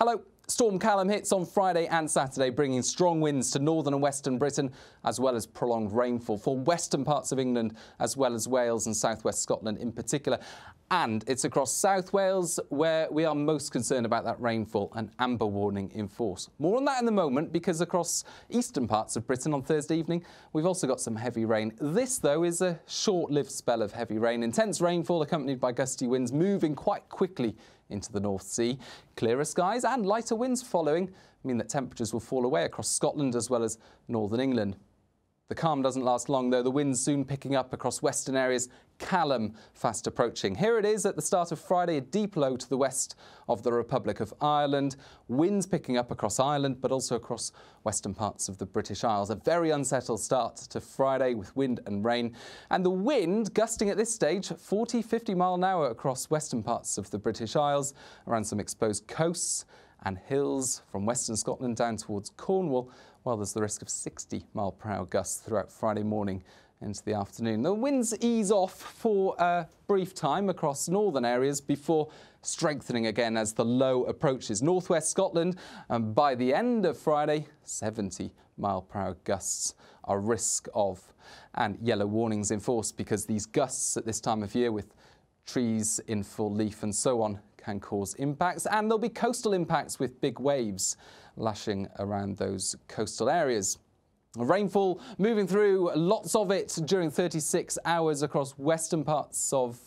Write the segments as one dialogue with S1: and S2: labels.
S1: Hello. Storm Callum hits on Friday and Saturday, bringing strong winds to northern and western Britain, as well as prolonged rainfall for western parts of England, as well as Wales and southwest Scotland in particular. And it's across South Wales where we are most concerned about that rainfall, an amber warning in force. More on that in a moment, because across eastern parts of Britain on Thursday evening, we've also got some heavy rain. This, though, is a short-lived spell of heavy rain. Intense rainfall accompanied by gusty winds moving quite quickly into the North Sea. Clearer skies and lighter winds following mean that temperatures will fall away across Scotland as well as northern England. The calm doesn't last long, though. The winds soon picking up across western areas. Callum fast approaching. Here it is at the start of Friday, a deep low to the west of the Republic of Ireland. Winds picking up across Ireland, but also across western parts of the British Isles. A very unsettled start to Friday with wind and rain. And the wind gusting at this stage 40-50 mile an hour across western parts of the British Isles, around some exposed coasts and hills from western Scotland down towards Cornwall, while there's the risk of 60 mile per hour gusts throughout Friday morning into the afternoon. The winds ease off for a brief time across northern areas before strengthening again as the low approaches northwest Scotland, and by the end of Friday, 70 mile per hour gusts are risk of, and yellow warnings in force because these gusts at this time of year, with trees in full leaf and so on, can cause impacts, and there'll be coastal impacts with big waves lashing around those coastal areas. Rainfall moving through, lots of it during 36 hours across western parts of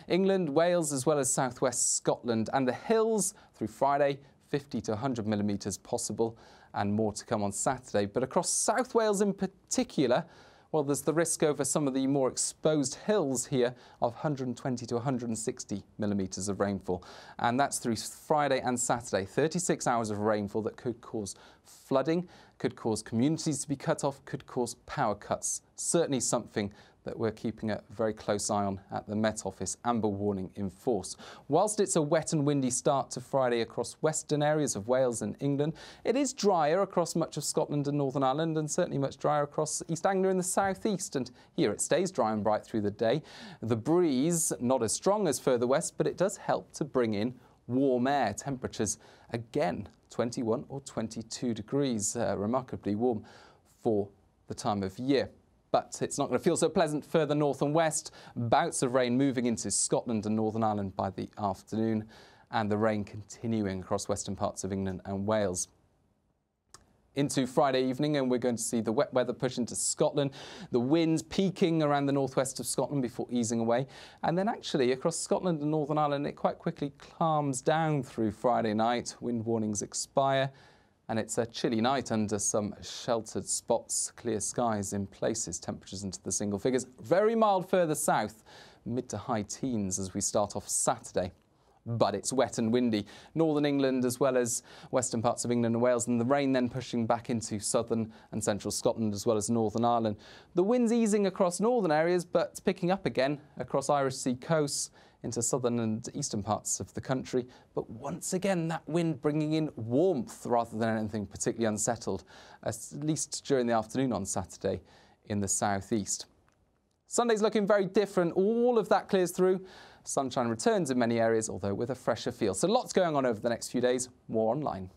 S1: England, Wales, as well as southwest Scotland, and the hills through Friday, 50 to 100 millimetres possible, and more to come on Saturday. But across South Wales in particular, well, there's the risk over some of the more exposed hills here of 120 to 160 millimetres of rainfall. And that's through Friday and Saturday. 36 hours of rainfall that could cause flooding, could cause communities to be cut off, could cause power cuts. Certainly something that we're keeping a very close eye on at the Met Office. Amber warning in force. Whilst it's a wet and windy start to Friday across western areas of Wales and England, it is drier across much of Scotland and Northern Ireland, and certainly much drier across East Anglia in the southeast. And here it stays dry and bright through the day. The breeze not as strong as further west, but it does help to bring in warm air. Temperatures again 21 or 22 degrees, remarkably warm for the time of year. But it's not going to feel so pleasant further north and west. Bouts of rain moving into Scotland and Northern Ireland by the afternoon, and the rain continuing across western parts of England and Wales into Friday evening, and we're going to see the wet weather push into Scotland, the winds peaking around the northwest of Scotland before easing away, and then actually across Scotland and Northern Ireland it quite quickly calms down through Friday night. Wind warnings expire, and it's a chilly night under some sheltered spots, clear skies in places, temperatures into the single figures. Very mild further south, mid to high teens as we start off Saturday. But it's wet and windy. Northern England as well as western parts of England and Wales, and the rain then pushing back into southern and central Scotland as well as Northern Ireland. The winds easing across northern areas, but picking up again across Irish Sea coasts into southern and eastern parts of the country. But once again, that wind bringing in warmth rather than anything particularly unsettled, at least during the afternoon on Saturday in the southeast. Sunday's looking very different. All of that clears through. Sunshine returns in many areas, although with a fresher feel. So lots going on over the next few days. More online.